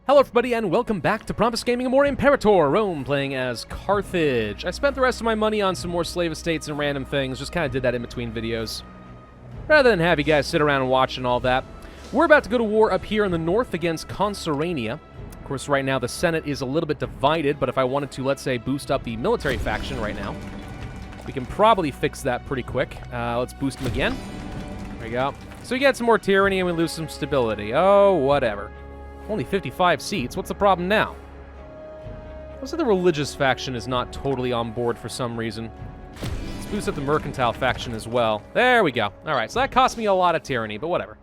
Hello everybody and welcome back to Pravus Gaming and more Imperator, Rome, playing as Carthage. I spent the rest of my money on some more slave estates and random things, just kind of did that in between videos. Rather than have you guys sit around and watch and all that. We're about to go to war up here in the north against Consorania. Of course, right now the Senate is a little bit divided, but if I wanted to, let's say, boost up the military faction right now, we can probably fix that pretty quick. Let's boost them again. There we go. So we get some more tyranny and we lose some stability. Oh, whatever. Only 55 seats. What's the problem now? Looks like the religious faction is not totally on board for some reason. Let's boost up the mercantile faction as well. There we go. All right, so that cost me a lot of tyranny, but whatever.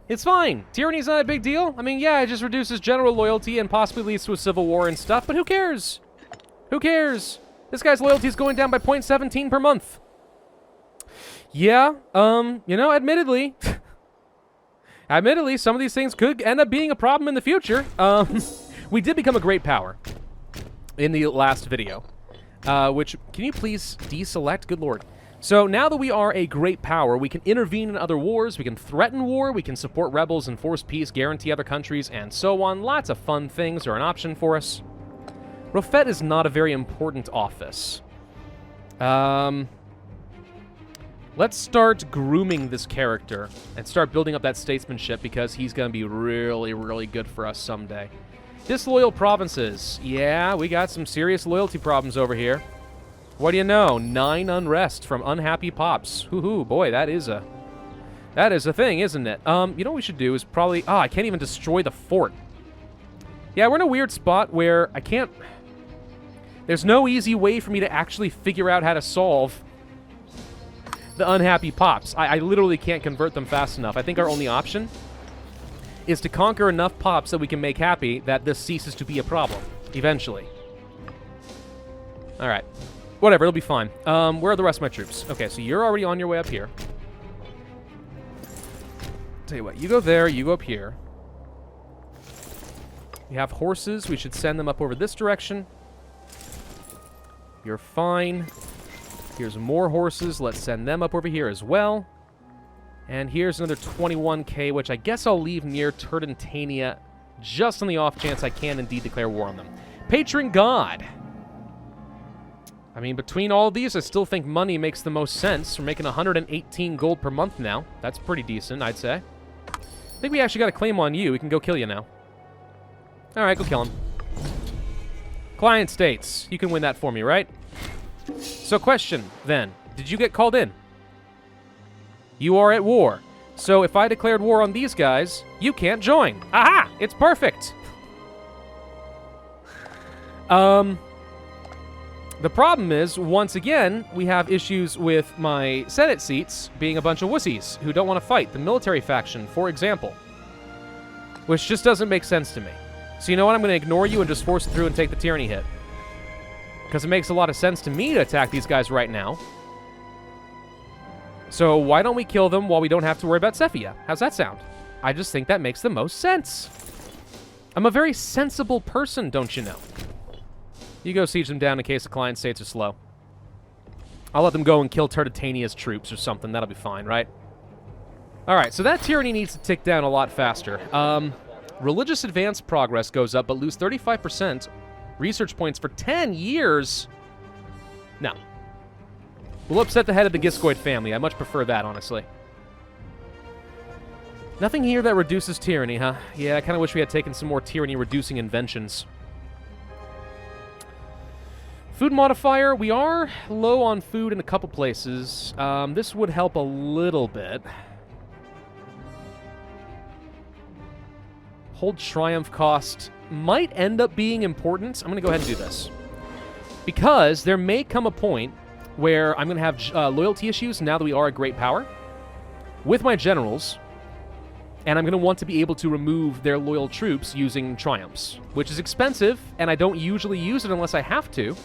It's fine. Tyranny's not a big deal. I mean, yeah, it just reduces general loyalty and possibly leads to a civil war and stuff, but who cares? Who cares? This guy's loyalty is going down by 0.17 per month. Yeah, you know, admittedly... Admittedly, some of these things could end up being a problem in the future. We did become a great power in the last video, which, can you please deselect? Good lord. So now that we are a great power, we can intervene in other wars, we can threaten war, we can support rebels, enforce peace, guarantee other countries, and so on. Lots of fun things are an option for us. Rofet is not a very important office. Let's start grooming this character and start building up that statesmanship because he's going to be really, really good for us someday. Disloyal provinces. Yeah, we got some serious loyalty problems over here. What do you know? 9 unrest from unhappy pops. Hoo-hoo, boy, that is a thing, isn't it? You know what we should do is probably... I can't even destroy the fort. Yeah, we're in a weird spot where I can't... There's no easy way for me to actually figure out how to solve the unhappy pops. I literally can't convert them fast enough. I think our only option is to conquer enough pops that we can make happy that this ceases to be a problem, eventually. Alright. Whatever, it'll be fine. Where are the rest of my troops? Okay, so you're already on your way up here. Tell you what, you go there, you go up here. We have horses, we should send them up over this direction. You're fine. Here's more horses. Let's send them up over here as well. And here's another 21k, which I guess I'll leave near Turdentania just on the off chance I can indeed declare war on them. Patron God. I mean, between all of these, I still think money makes the most sense. We're making 118 gold per month now. That's pretty decent, I'd say. I think we actually got a claim on you. We can go kill you now. All right, go kill him. Client states. You can win that for me, right? So question, then. Did you get called in? You are at war. So if I declared war on these guys, you can't join. Aha! It's perfect! The problem is, once again, we have issues with my Senate seats being a bunch of wussies who don't want to fight. The military faction, for example. Which just doesn't make sense to me. So you know what? I'm going to ignore you and just force it through and take the tyranny hit. Because it makes a lot of sense to me to attack these guys right now. So why don't we kill them while we don't have to worry about Cephia? How's that sound? I just think that makes the most sense. I'm a very sensible person, don't you know? You go siege them down in case the client states are slow. I'll let them go and kill Turdetania's troops or something. That'll be fine, right? Alright, so that tyranny needs to tick down a lot faster. Religious advance progress goes up, but lose 35%. Research points for 10 years? No. We'll upset the head of the Giscoid family. I much prefer that, honestly. Nothing here that reduces tyranny, huh? Yeah, I kind of wish we had taken some more tyranny-reducing inventions. Food modifier. We are low on food in a couple places. This would help a little bit. Hold triumph cost might end up being important. I'm going to go ahead and do this. Because there may come a point where I'm going to have loyalty issues now that we are a great power with my generals, and I'm going to want to be able to remove their loyal troops using triumphs, which is expensive, and I don't usually use it unless I have to.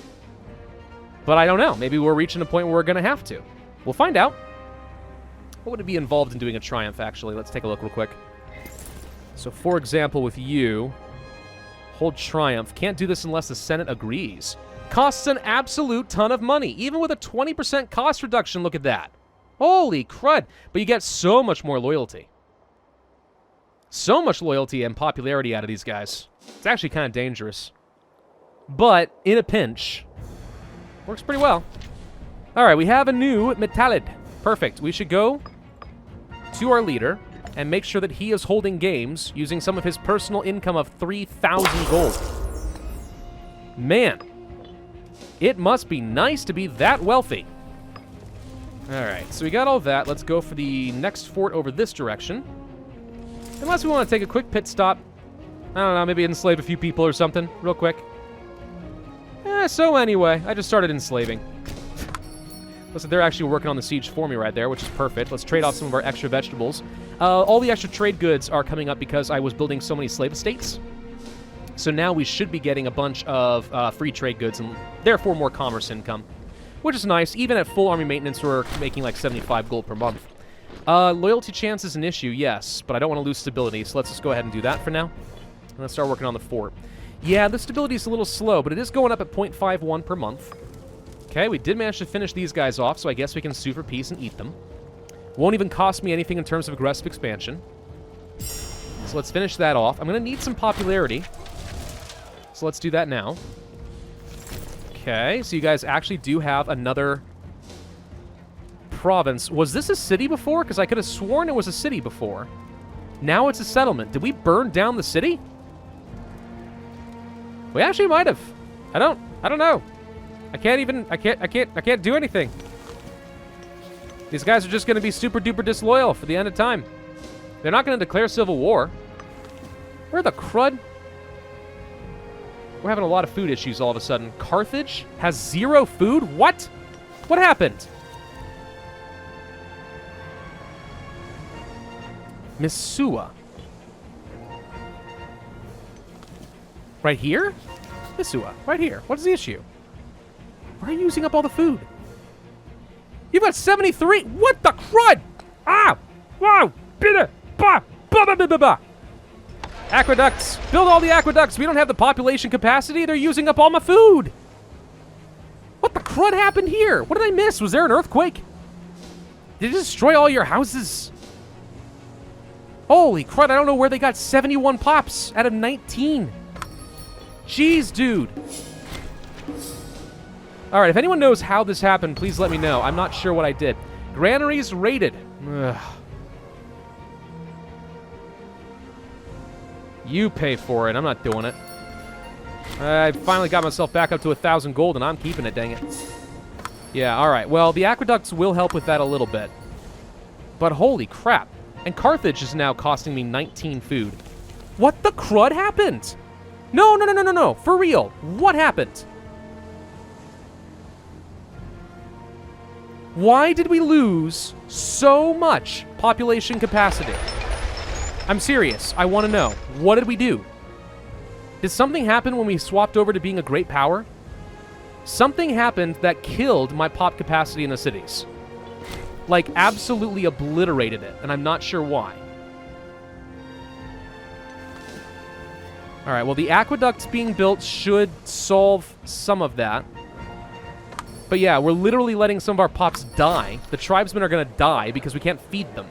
But I don't know. Maybe we're reaching a point where we're going to have to. We'll find out. What would it be involved in doing a triumph, actually? Let's take a look real quick. So, for example, with you... Hold triumph. Can't do this unless the Senate agrees. Costs an absolute ton of money. Even with a 20% cost reduction, look at that. Holy crud. But you get so much more loyalty. So much loyalty and popularity out of these guys. It's actually kind of dangerous. But, in a pinch, works pretty well. Alright, we have a new Metallid. Perfect. We should go to our leader and make sure that he is holding games using some of his personal income of 3,000 gold. Man, it must be nice to be that wealthy. Alright, so we got all that. Let's go for the next fort over this direction. Unless we want to take a quick pit stop. I don't know, maybe enslave a few people or something, real quick. So anyway, I just started enslaving. Listen, they're actually working on the siege for me right there, which is perfect. Let's trade off some of our extra vegetables. All the extra trade goods are coming up because I was building so many slave estates. So now we should be getting a bunch of free trade goods and therefore more commerce income, which is nice. Even at full army maintenance, we're making like 75 gold per month. Loyalty chance is an issue, yes, but I don't want to lose stability, so let's just go ahead and do that for now. And let's start working on the fort. Yeah, the stability is a little slow, but it is going up at 0.51 per month. Okay, we did manage to finish these guys off, so I guess we can sue for peace and eat them. Won't even cost me anything in terms of aggressive expansion. So let's finish that off. I'm going to need some popularity. So let's do that now. Okay, so you guys actually do have another province. Was this a city before? Because I could have sworn it was a city before. Now it's a settlement. Did we burn down the city? We actually might have. I don't know. I can't do anything. These guys are just going to be super duper disloyal for the end of time. They're not going to declare civil war. Where the crud? We're having a lot of food issues all of a sudden. Carthage has 0 food? What? What happened? Misua. Right here? Misua, right here. What is the issue? Why are you using up all the food? You've got 73. What the crud? Ah! Wow! Bitte! Bah! Bah! Bah! Bah! Bah! Bah! Aqueducts! Build all the aqueducts! We don't have the population capacity. They're using up all my food! What the crud happened here? What did I miss? Was there an earthquake? Did it destroy all your houses? Holy crud, I don't know where they got 71 pops out of 19. Jeez, dude. All right, if anyone knows how this happened, please let me know. I'm not sure what I did. Granaries raided. Ugh. You pay for it. I'm not doing it. I finally got myself back up to 1,000 gold, and I'm keeping it, dang it. Yeah, all right. Well, the aqueducts will help with that a little bit. But holy crap. And Carthage is now costing me 19 food. What the crud happened? No, no, no, no, no, no. For real. What happened? Why did we lose so much population capacity? I'm serious. I want to know. What did we do? Did something happen when we swapped over to being a great power? Something happened that killed my pop capacity in the cities. Like, absolutely obliterated it, and I'm not sure why. Alright, well, the aqueducts being built should solve some of that. But yeah, we're literally letting some of our pops die. The tribesmen are going to die because we can't feed them.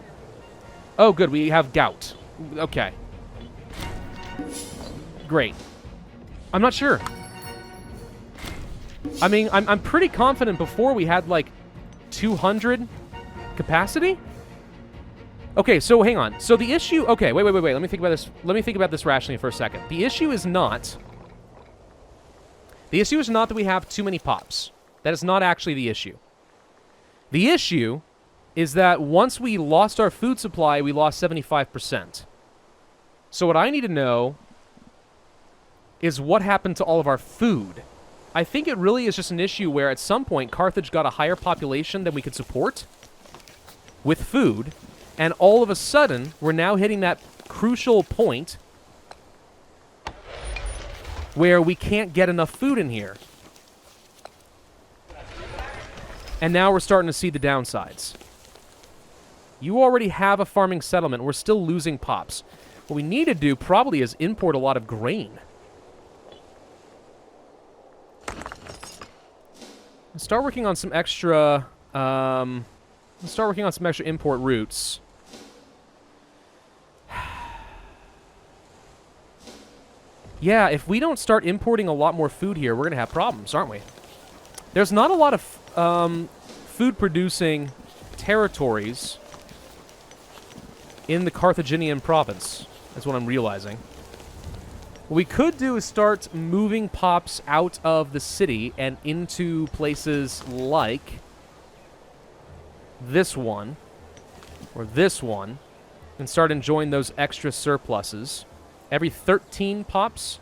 Oh, good, we have gout. Okay. Great. I'm not sure. I mean, I'm pretty confident before we had, like, 200 capacity? Okay, so hang on. So the issue... Okay, wait. Let me think about this. Let me think about this rationally for a second. The issue is not... The issue is not that we have too many pops. That is not actually the issue. The issue is that once we lost our food supply, we lost 75%. So what I need to know is what happened to all of our food. I think it really is just an issue where at some point Carthage got a higher population than we could support with food, and all of a sudden we're now hitting that crucial point where we can't get enough food in here. And now we're starting to see the downsides. You already have a farming settlement. We're still losing pops. What we need to do probably is import a lot of grain. Start working on some extra... Let's start working on some extra import routes. Yeah, if we don't start importing a lot more food here, we're going to have problems, aren't we? There's not a lot of food-producing territories in the Carthaginian province, is what I'm realizing. What we could do is start moving pops out of the city and into places like this one, or this one, and start enjoying those extra surpluses. Every 13 pops.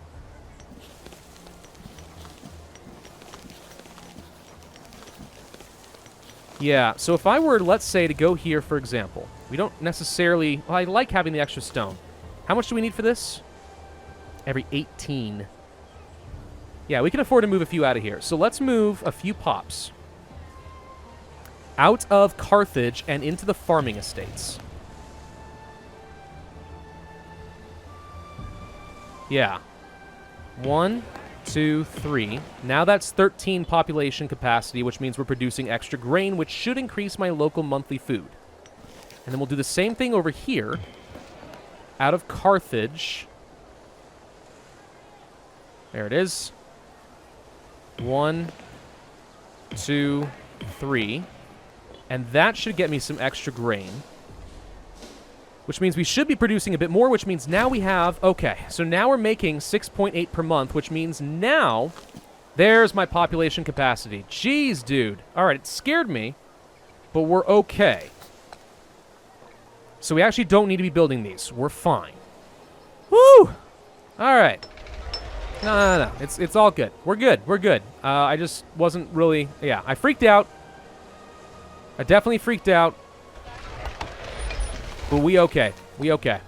Yeah, so if I were, let's say, to go here, for example, we don't necessarily... Well, I like having the extra stone. How much do we need for this? Every 18. Yeah, we can afford to move a few out of here. So let's move a few pops out of Carthage and into the farming estates. Yeah. 1, 2, 3. Now that's 13 population capacity, which means we're producing extra grain, which should increase my local monthly food. And then we'll do the same thing over here. Out of Carthage. There it is. 1, 2, 3. And that should get me some extra grain. Which means we should be producing a bit more, which means now we have... Okay, so now we're making 6.8 per month, which means now... There's my population capacity. Jeez, dude. Alright, it scared me, but we're okay. So we actually don't need to be building these. We're fine. Woo! Alright. No. It's all good. We're good. We're good. I just wasn't really... Yeah, I freaked out. I definitely freaked out. But we okay. We okay.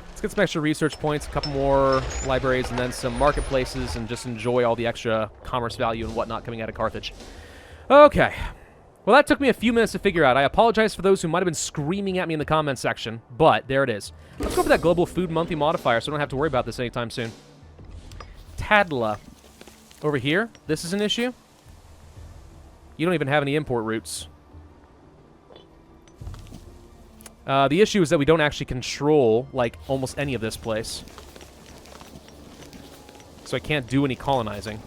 Let's get some extra research points, a couple more libraries, and then some marketplaces, and just enjoy all the extra commerce value and whatnot coming out of Carthage. Okay. Well, that took me a few minutes to figure out. I apologize for those who might have been screaming at me in the comments section, but there it is. Let's go for that global food monthly modifier so I don't have to worry about this anytime soon. Tadla. Over here, this is an issue. You don't even have any import routes. The issue is that we don't actually control, like, almost any of this place. So I can't do any colonizing.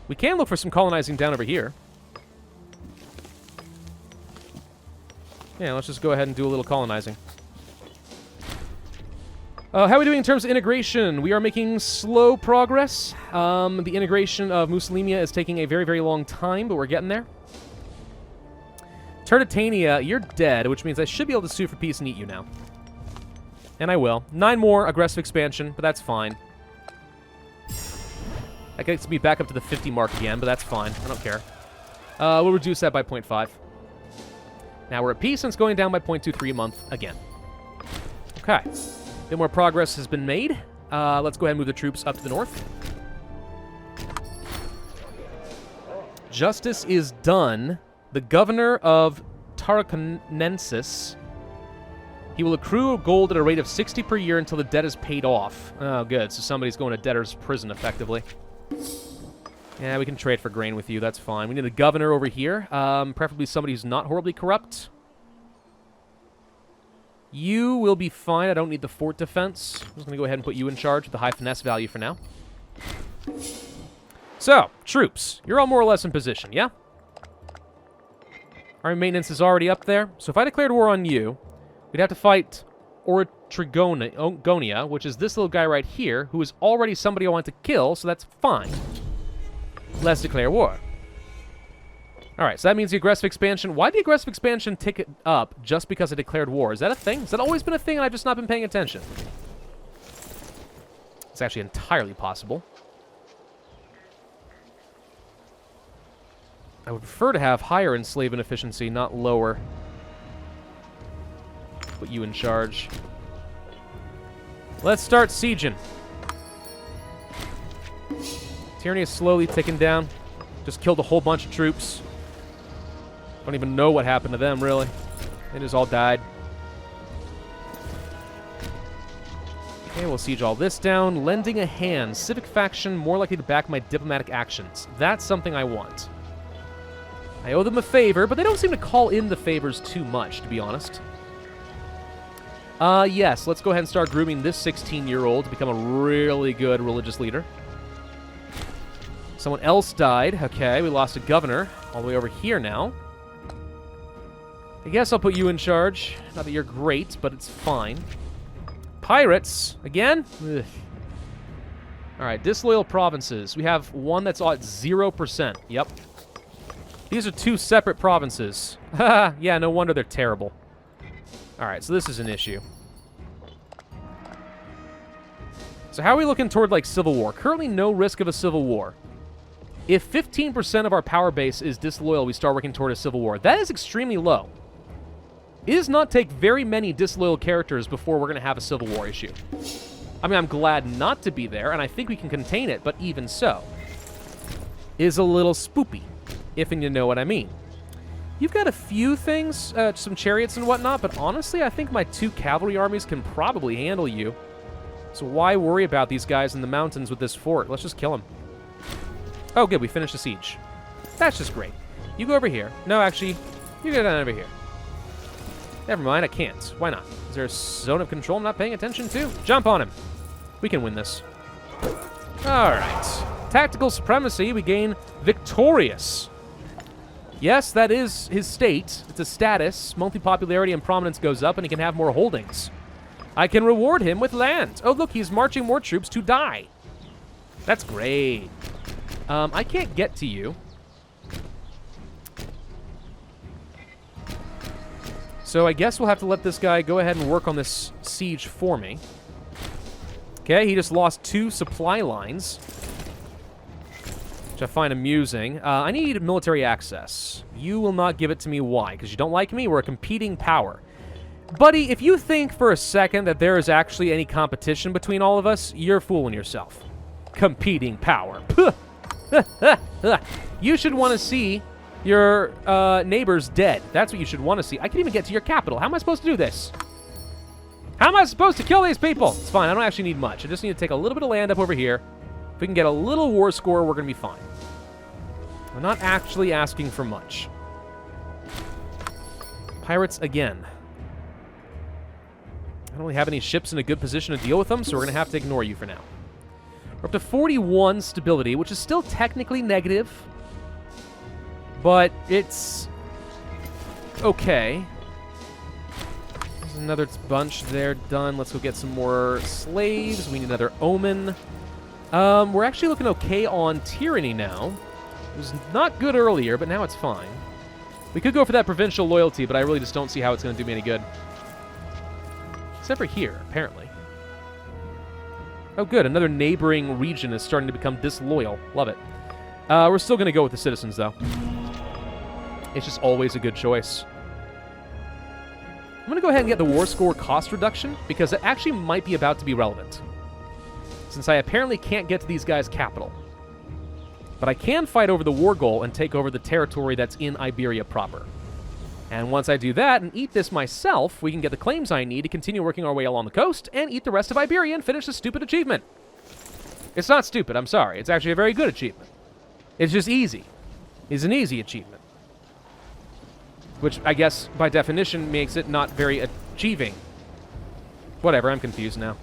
We can look for some colonizing down over here. Yeah, let's just go ahead and do a little colonizing. How are we doing in terms of integration? We are making slow progress. The integration of Mussolimia is taking a very, very long time, but we're getting there. Turdetania, you're dead, which means I should be able to sue for peace and eat you now. And I will. 9 more aggressive expansion, but that's fine. That gets me back up to the 50 mark again, but that's fine. I don't care. We'll reduce that by 0.5. Now we're at peace, and it's going down by 0.23 a month again. Okay. A bit more progress has been made. Let's go ahead and move the troops up to the north. Justice is done. The governor of Tarraconensis, he will accrue gold at a rate of 60 per year until the debt is paid off. Oh, good. So somebody's going to debtor's prison, effectively. Yeah, we can trade for grain with you. That's fine. We need a governor over here. Preferably somebody who's not horribly corrupt. You will be fine. I don't need the fort defense. I'm just going to go ahead and put you in charge with the high finesse value for now. So, troops. You're all more or less in position, yeah? Army maintenance is already up there. So if I declared war on you, we'd have to fight Trigonia, which is this little guy right here, who is already somebody I want to kill, so that's fine. Let's declare war. Alright, so that means the aggressive expansion... Why the aggressive expansion tick it up just because I declared war? Is that a thing? Has that always been a thing and I've just not been paying attention? It's actually entirely possible. I would prefer to have higher enslavement efficiency, not lower. Put you in charge. Let's start sieging. Tyranny is slowly ticking down. Just killed a whole bunch of troops. Don't even know what happened to them, really. They just all died. Okay, we'll siege all this down. Lending a hand. Civic faction more likely to back my diplomatic actions. That's something I want. I owe them a favor, but they don't seem to call in the favors too much, to be honest. Yes, let's go ahead and start grooming this 16-year-old to become a really good religious leader. Someone else died. Okay, we lost a governor all the way over here now. I guess I'll put you in charge. Not that you're great, but it's fine. Pirates, again? Ugh. All right, disloyal provinces. We have one that's at 0%. Yep. These are two separate provinces. Haha, yeah, no wonder they're terrible. All right, so this is an issue. So how are we looking toward, like, civil war? Currently no risk of a civil war. If 15% of our power base is disloyal, we start working toward a civil war. That is extremely low. It does not take very many disloyal characters before we're going to have a civil war issue. I mean, I'm glad not to be there, and I think we can contain it, but even so, is a little spoopy, if and you know what I mean. You've got a few things, some chariots and whatnot, but honestly, I think my 2 cavalry armies can probably handle you. So why worry about these guys in the mountains with this fort? Let's just kill them. Oh, good, we finished the siege. That's just great. You go over here. No, actually, you go down over here. Never mind, I can't. Why not? Is there a zone of control I'm not paying attention to? Jump on him. We can win this. All right. Tactical supremacy, we gain victorious. Yes, that is his state. It's a status. Monthly popularity and prominence goes up, and he can have more holdings. I can reward him with land. Oh, look, he's marching more troops to die. That's great. I can't get to you. So I guess we'll have to let this guy go ahead and work on this siege for me. Okay, he just lost 2 supply lines, which I find amusing. I need military access. You will not give it to me. Why? Because you don't like me? We're a competing power. Buddy, if you think for a second that there is actually any competition between all of us, you're fooling yourself. Competing power. You should want to see your neighbors dead. That's what you should want to see. I can't even get to your capital. How am I supposed to do this? How am I supposed to kill these people? It's fine. I don't actually need much. I just need to take a little bit of land up over here. If we can get a little war score, we're going to be fine. We're not actually asking for much. Pirates again. I don't really have any ships in a good position to deal with them, so we're going to have to ignore you for now. We're up to 41 stability, which is still technically negative, but it's okay. There's another bunch there done. Let's go get some more slaves. We need another omen. We're actually looking okay on tyranny now. It was not good earlier, but now it's fine. We could go for that provincial loyalty, but I really just don't see how it's going to do me any good. Except for here, apparently. Oh, good. Another neighboring region is starting to become disloyal. Love it. We're still going to go with the citizens, though. It's just always a good choice. I'm going to go ahead and get the war score cost reduction, because it actually might be about to be relevant. Since I apparently can't get to these guys' capital. But I can fight over the war goal and take over the territory that's in Iberia proper. And once I do that and eat this myself, we can get the claims I need to continue working our way along the coast and eat the rest of Iberia and finish this stupid achievement. It's not stupid, I'm sorry. It's actually a very good achievement. It's just easy. It's an easy achievement. Which, I guess, by definition, makes it not very achieving. Whatever, I'm confused now.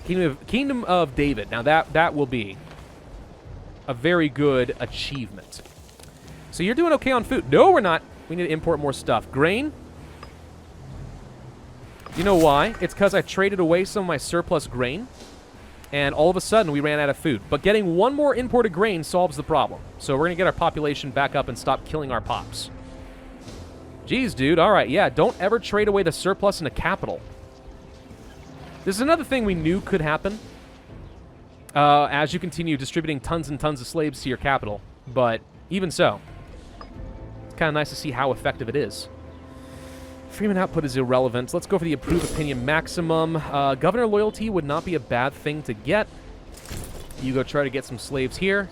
Kingdom of David. Now, that will be a very good achievement. So you're doing okay on food. No, we're not. We need to import more stuff. Grain. You know why? It's because I traded away some of my surplus grain, and all of a sudden we ran out of food. But getting one more imported grain solves the problem. So we're going to get our population back up and stop killing our pops. Jeez, dude. All right, yeah. Don't ever trade away the surplus in a capital. This is another thing we knew could happen as you continue distributing tons and tons of slaves to your capital. But even so, it's kind of nice to see how effective it is. Freeman output is irrelevant. Let's go for the approved opinion maximum. Governor loyalty would not be a bad thing to get. You go try to get some slaves here.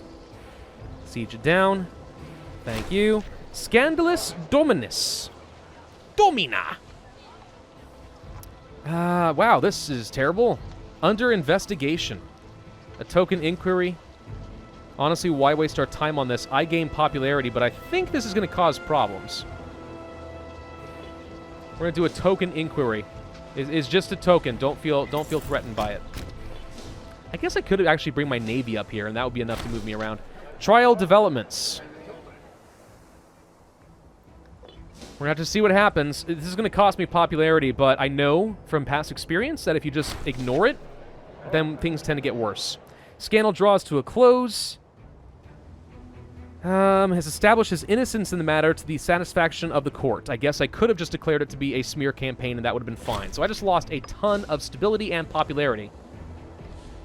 Siege it down. Thank you. Scandalous Dominus. Domina. Wow, this is terrible. Under investigation. A token inquiry. Honestly, why waste our time on this? I gain popularity, but I think this is going to cause problems. We're going to do a token inquiry. It's just a token. Don't feel threatened by it. I guess I could actually bring my navy up here, and that would be enough to move me around. Trial developments. We're going to have to see what happens. This is going to cost me popularity, but I know from past experience that if you just ignore it, then things tend to get worse. Scandal draws to a close. Has established his innocence in the matter to the satisfaction of the court. I guess I could have just declared it to be a smear campaign, and that would have been fine. So I just lost a ton of stability and popularity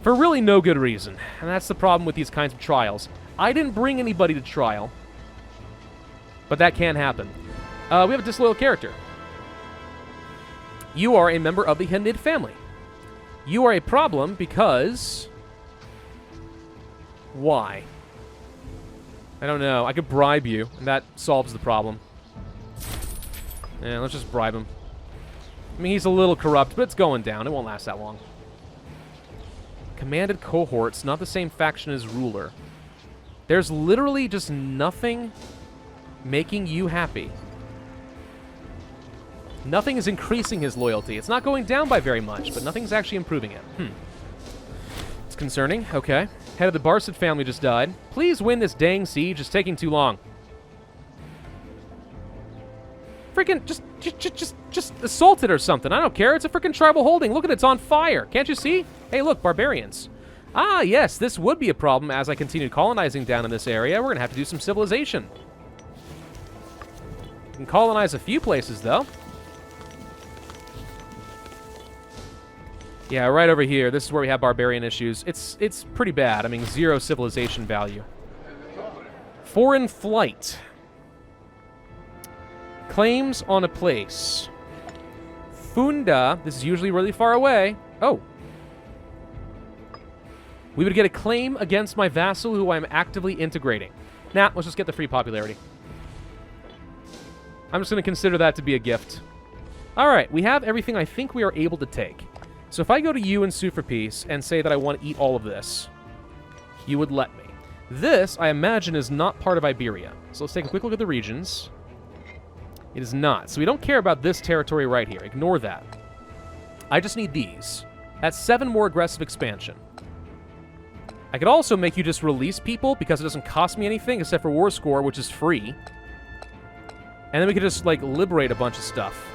for really no good reason. And that's the problem with these kinds of trials. I didn't bring anybody to trial, but that can happen. We have a disloyal character. You are a member of the Hannibal family. You are a problem because... Why? I don't know. I could bribe you, and that solves the problem. Yeah, let's just bribe him. I mean, he's a little corrupt, but it's going down. It won't last that long. Commanded cohorts, not the same faction as ruler. There's literally just nothing making you happy. Nothing is increasing his loyalty. It's not going down by very much, but nothing's actually improving it. It's concerning. Okay. Head of the Barcid family just died. Please win this dang siege. It's taking too long. Freaking just assault it or something. I don't care. It's a freaking tribal holding. Look at it. It's on fire. Can't you see? Hey, look, barbarians. Ah, yes, this would be a problem as I continue colonizing down in this area. We're going to have to do some civilization. We can colonize a few places, though. Yeah, right over here. This is where we have barbarian issues. It's pretty bad. I mean, 0 civilization value. Foreign flight. Claims on a place. Funda. This is usually really far away. Oh. We would get a claim against my vassal who I'm actively integrating. Nah, let's just get the free popularity. I'm just going to consider that to be a gift. All right, we have everything I think we are able to take. So if I go to you and sue for peace and say that I want to eat all of this, you would let me. This, I imagine, is not part of Iberia. So let's take a quick look at the regions. It is not. So we don't care about this territory right here. Ignore that. I just need these. That's 7 more aggressive expansion. I could also make you just release people because it doesn't cost me anything except for war score, which is free. And then we could just, like, liberate a bunch of stuff.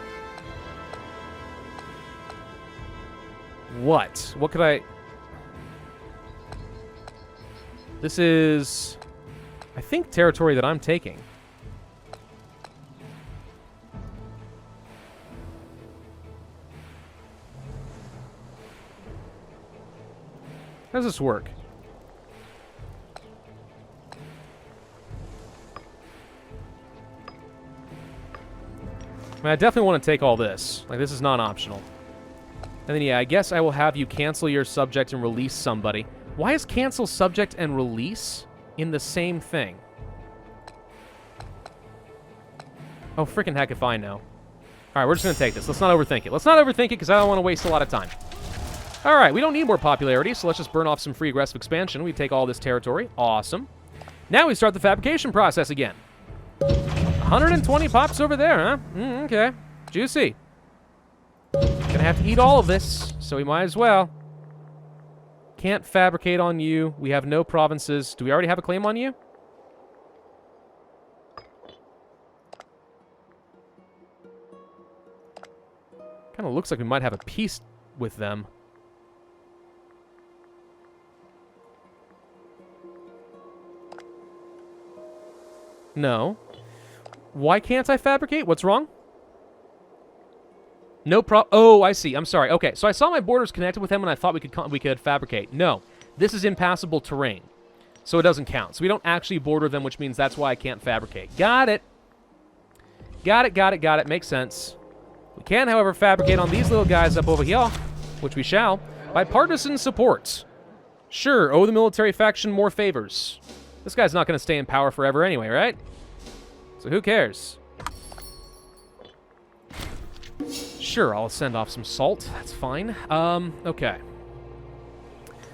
What? What could I... This is... I think territory that I'm taking. How does this work? I mean, I definitely want to take all this. Like, this is non-optional. And then, yeah, I guess I will have you cancel your subject and release somebody. Why is cancel subject and release in the same thing? Oh, freaking heck if I know. All right, we're just going to take this. Let's not overthink it. Let's not overthink it because I don't want to waste a lot of time. All right, we don't need more popularity, so let's just burn off some free aggressive expansion. We take all this territory. Awesome. Now we start the fabrication process again. 120 pops over there, huh? Okay. Juicy. Gonna have to eat all of this, so we might as well. Can't fabricate on you. We have no provinces. Do we already have a claim on you? Kind of looks like we might have a peace with them. No. Why can't I fabricate? What's wrong? No Oh, I see. I'm sorry. Okay, so I saw my borders connected with them, and I thought we could fabricate. No, this is impassable terrain, so it doesn't count. So we don't actually border them, which means that's why I can't fabricate. Got it. Got it. Got it. Got it. Makes sense. We can, however, fabricate on these little guys up over here, which we shall, by partisan support. Sure, owe the military faction more favors. This guy's not going to stay in power forever anyway, right? So who cares? Sure, I'll send off some salt. That's fine. Okay.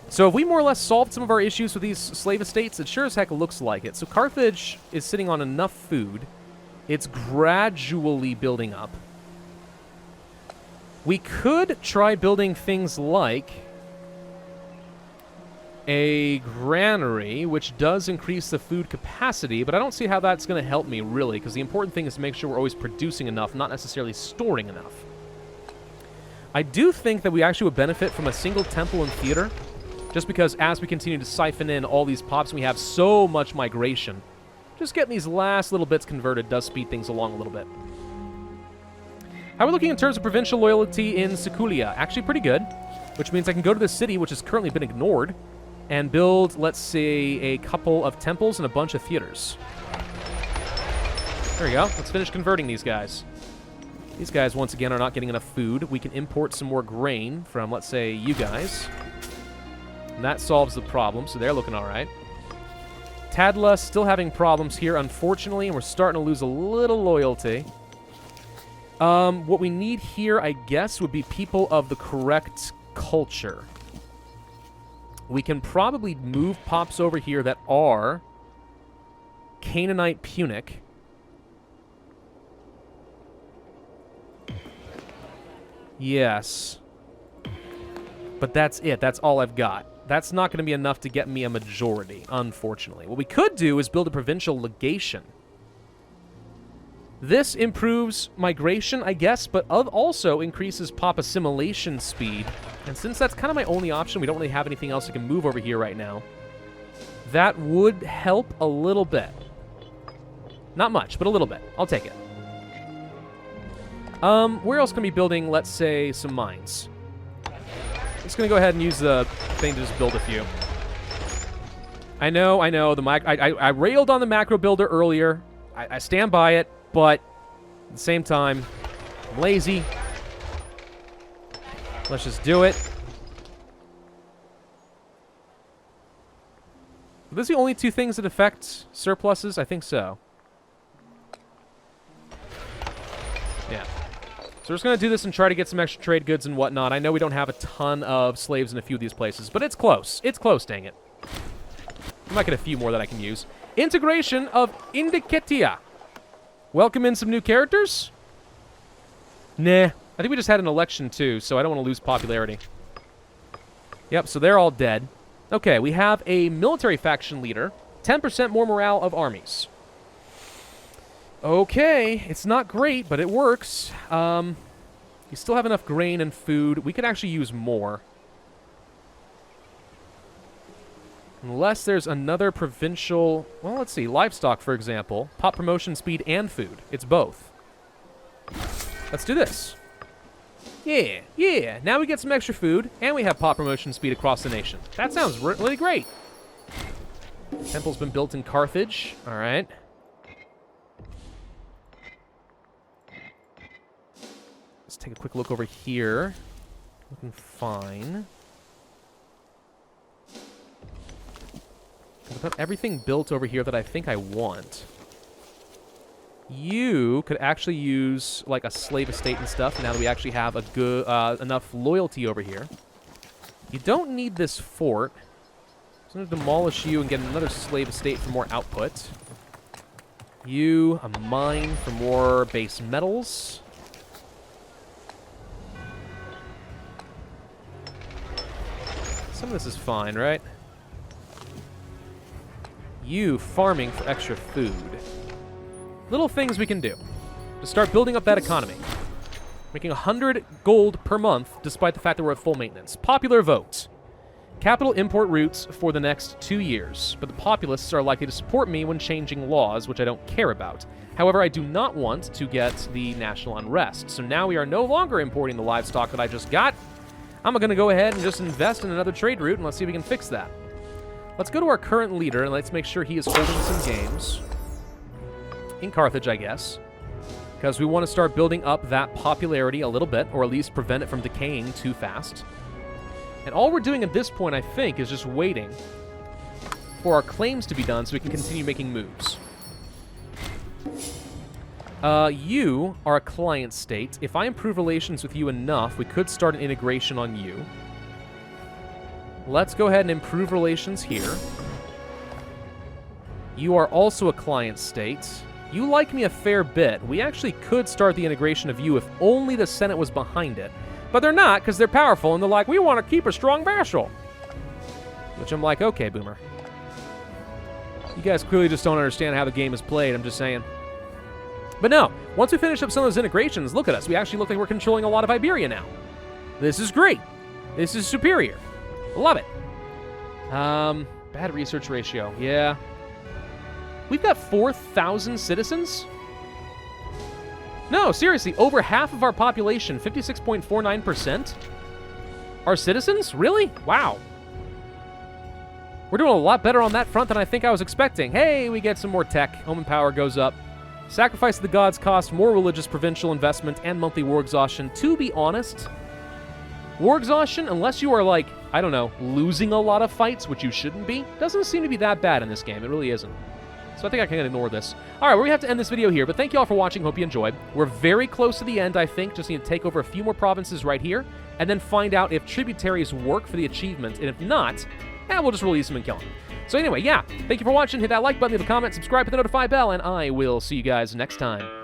So have we more or less solved some of our issues with these slave estates? It sure as heck looks like it. So Carthage is sitting on enough food. It's gradually building up. We could try building things like a granary, which does increase the food capacity, but I don't see how that's going to help me, really, because the important thing is to make sure we're always producing enough, not necessarily storing enough. I do think that we actually would benefit from a single temple and theater, just because as we continue to siphon in all these pops, we have so much migration. Just getting these last little bits converted does speed things along a little bit. How are we looking in terms of provincial loyalty in Siculia? Actually pretty good, which means I can go to this city, which has currently been ignored, and build, let's say, a couple of temples and a bunch of theaters. There we go. Let's finish converting these guys. These guys, once again, are not getting enough food. We can import some more grain from, let's say, you guys. And that solves the problem, so they're looking all right. Tadla still having problems here, unfortunately, and we're starting to lose a little loyalty. What we need here, I guess, would be people of the correct culture. We can probably move pops over here that are Canaanite Punic. Yes. But that's it. That's all I've got. That's not going to be enough to get me a majority, unfortunately. What we could do is build a provincial legation. This improves migration, I guess, but also increases pop assimilation speed. And since that's kind of my only option, we don't really have anything else that can move over here right now. That would help a little bit. Not much, but a little bit. I'll take it. Where else can we be building, let's say, some mines? Just going to go ahead and use the thing to just build a few. I know, I railed on the macro builder earlier. I stand by it, but at the same time, I'm lazy. Let's just do it. Are those the only two things that affect surpluses? I think so. Yeah. So we're just going to do this and try to get some extra trade goods and whatnot. I know we don't have a ton of slaves in a few of these places, but it's close. It's close, dang it. I might get a few more that I can use. Integration of Indicatia. Welcome in some new characters? Nah. I think we just had an election, too, so I don't want to lose popularity. Yep, so they're all dead. Okay, we have a military faction leader. 10% more morale of armies. Okay, it's not great, but it works. You still have enough grain and food. We could actually use more. Unless there's another provincial... Well, let's see. Livestock, for example. Pop promotion speed and food. It's both. Let's do this. Yeah. Now we get some extra food, and we have pop promotion speed across the nation. That sounds really great. Temple's been built in Carthage. All right. Let's take a quick look over here. Looking fine. I've got everything built over here that I think I want. You could actually use like a slave estate and stuff now that we actually have a good enough loyalty over here. You don't need this fort. So I'm going to demolish you and get another slave estate for more output. You, a mine for more base metals. Some of this is fine, right? You, farming for extra food. Little things we can do to start building up that economy. Making 100 gold per month, despite the fact that we're at full maintenance. Popular vote. Capital import routes for the next 2 years, but the populists are likely to support me when changing laws, which I don't care about. However, I do not want to get the national unrest, so now we are no longer importing the livestock that I just got. I'm going to go ahead and just invest in another trade route, and let's see if we can fix that. Let's go to our current leader, and let's make sure he is holding some games. In Carthage, I guess. Because we want to start building up that popularity a little bit, or at least prevent it from decaying too fast. And all we're doing at this point, I think, is just waiting for our claims to be done so we can continue making moves. You are a client state. If I improve relations with you enough, we could start an integration on you. Let's go ahead and improve relations here. You are also a client state. You like me a fair bit. We actually could start the integration of you if only the Senate was behind it. But they're not, because they're powerful, and they're like, we want to keep a strong vassal. Which I'm like, okay, boomer. You guys clearly just don't understand how the game is played, I'm just saying. But no, once we finish up some of those integrations, look at us. We actually look like we're controlling a lot of Iberia now. This is great. This is superior. Love it. Bad research ratio. Yeah. We've got 4,000 citizens? No, seriously, over half of our population, 56.49%, are citizens? Really? Wow. We're doing a lot better on that front than I think I was expecting. Hey, we get some more tech. Home and power goes up. Sacrifice of the gods cost more religious provincial investment and monthly war exhaustion. To be honest, war exhaustion, unless you are like, I don't know, losing a lot of fights, which you shouldn't be, doesn't seem to be that bad in this game. It really isn't. So I think I can ignore this. All right, we have to end this video here, but thank you all for watching. Hope you enjoyed. We're very close to the end, I think. Just need to take over a few more provinces right here, and then find out if tributaries work for the achievement, and if not, we'll just release them and kill them. So anyway, yeah, thank you for watching. Hit that like button, leave a comment, subscribe, hit the notify bell, and I will see you guys next time.